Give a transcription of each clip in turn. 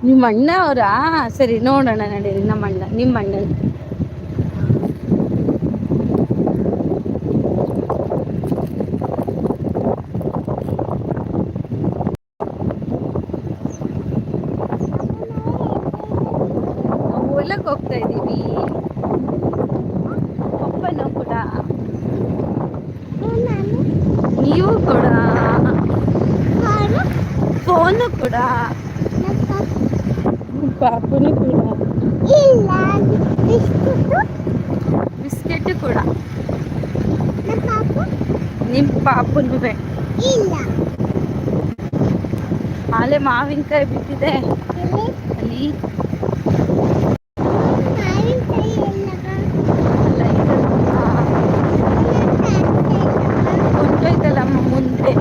ನಿಮ್ಮ ಅಣ್ಣ ಅವರಾ? ಸರಿ ನೋಡೋಣ ನಡೀರಿ. ನಮ್ಮ ಅಣ್ಣ, ನಿಮ್ಮ ಅಣ್ಣನ ಹೊಲಕ್ಕೆ ಹೋಗ್ತಾ ಇದ್ದೀವಿ. ಅಪ್ಪನ ಕೂಡ, ನೀವು ಕೂಡ, ಫೋನು ಕೂಡ, ಪಾಪನು ಕೂಡ, ಬಿಸ್ಕೆಟ್ ಕೂಡ, ನಿಮ್ಮ ಪಾಪನು ಆಲೆ ಮಾವಿನಕಾಯಿ ಬಿಟ್ಟಿದೆ ಅಲ್ಲಿ. ಕುಂಟೋಯ್ತಲ್ಲ ಮುಂದೆ.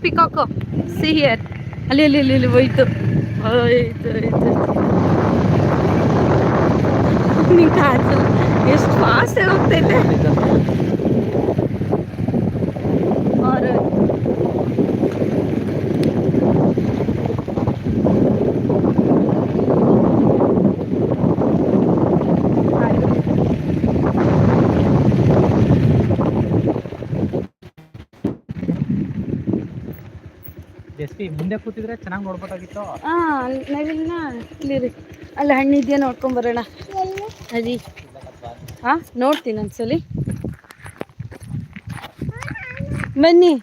ಪಿಕಾಕು ಸಿಹಿಯರ್ ಅಲ್ಲಿ ಅಲ್ಲಿ ಅಲ್ಲಿ ಹೋಯ್ತು ಹೋಯ್ತು ಎಷ್ಟು ಫಾಸ್ಟ್ ಹೋಗ್ತೈತೆ. ಮುಂದೆ ಕೂತಿದ್ರೆ ಚೆನ್ನಾಗಿ ನೋಡ್ಬೋದಾಗಿತ್ತು. ನಾವಿನ್ನ ಇಲ್ಲಿರಿ, ಅಲ್ಲಿ ಹಣ್ಣಿದ್ಯಾ ನೋಡ್ಕೊಂಡ್ ಬರೋಣ. ಅದಿ ನೋಡ್ತೀನಿ ಒಂದ್ಸಲಿ. ಬನ್ನಿ,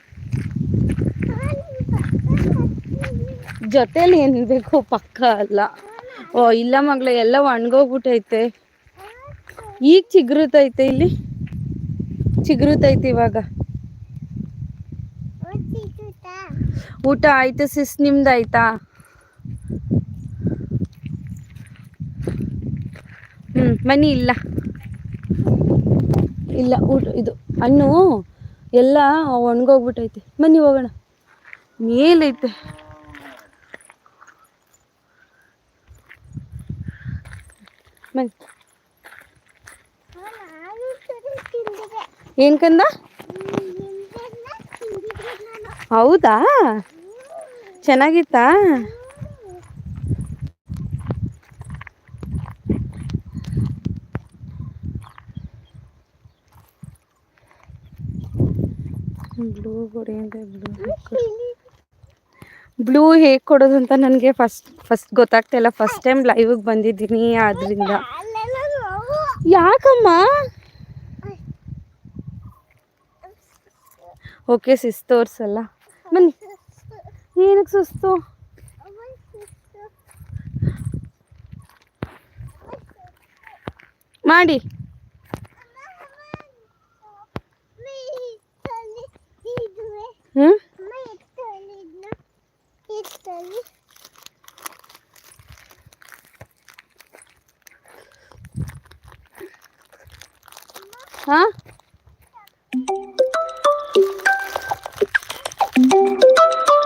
ಜೊತೆಲಿ ಏನ್ ಬೇಕು, ಪಕ್ಕ ಅಲ್ಲ. ಓ ಇಲ್ಲ ಮಗ್ಳ, ಎಲ್ಲ ಒಣಗೋಗ್ಬಿಟ್ಟೈತೆ. ಈಗ ಚಿಗುರುತೈತೆ, ಇಲ್ಲಿ ಚಿಗುರುತೈತೆ ಇವಾಗ. ಊಟ ಆಯ್ತು ಸಿಸ್, ನಿಮ್ದಾಯ್ತಾ? ಬನ್ನಿ. ಇಲ್ಲ ಊಟ ಇದು ಹಣ್ಣು ಎಲ್ಲ ಒಣಗೋಗ್ಬಿಟ್ಟೈತೆ. ಬನ್ನಿ ಹೋಗೋಣ, ಮೇಲೈತೆ. ಬನ್ನಿ. ಏನ್ ಕಂದ? ಹೌದಾ, ಚೆನ್ನಾಗಿತ್ತಾ? ಬ್ಲೂ ಹೇಗೆ ಕೊಡೋದು ಅಂತ ನನಗೆ ಫಸ್ಟ್ ಗೊತ್ತಾಗ್ತಾಯಿಲ್ಲ. ಫಸ್ಟ್ ಟೈಮ್ ಲೈವ್ಗೆ ಬಂದಿದ್ದೀನಿ, ಆದ್ರಿಂದ. ಯಾಕಮ್ಮ? ಓಕೆ ಸಿಸ್, ತೋರ್ಸಲ್ಲ. ಬನ್ನಿ. ಏನಕ್ಕೆ ಸುಸ್ತು? ಮಾಡಿ.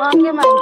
ಹಾಗೆ ಮಾಡಿ.